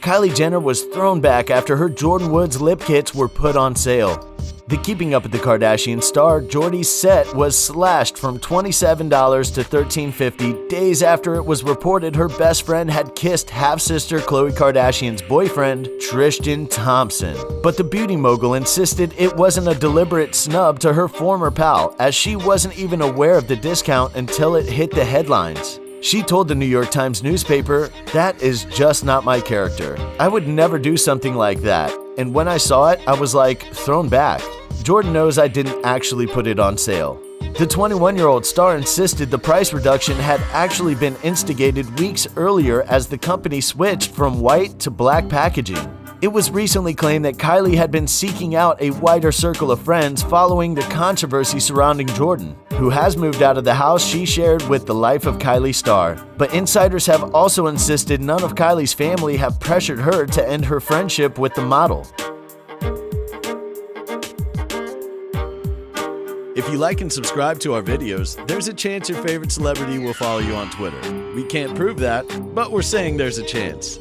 Kylie Jenner was thrown back after her Jordyn Woods lip kits were put on sale. The Keeping Up with the Kardashians star Jordy's set was slashed from $27 to $13.50 days after it was reported her best friend had kissed half-sister Khloe Kardashian's boyfriend, Tristan Thompson. But the beauty mogul insisted it wasn't a deliberate snub to her former pal, as she wasn't even aware of the discount until it hit the headlines. She told the New York Times newspaper, "That is just not my character. I would never do something like that. And when I saw it, I was like, thrown back. Jordyn knows I didn't actually put it on sale." The 21-year-old star insisted the price reduction had actually been instigated weeks earlier as the company switched from white to black packaging. It was recently claimed that Kylie had been seeking out a wider circle of friends following the controversy surrounding Jordyn, who has moved out of the house she shared with the Life of Kylie star. But insiders have also insisted none of Kylie's family have pressured her to end her friendship with the model. If you like and subscribe to our videos, there's a chance your favorite celebrity will follow you on Twitter. We can't prove that, but we're saying there's a chance.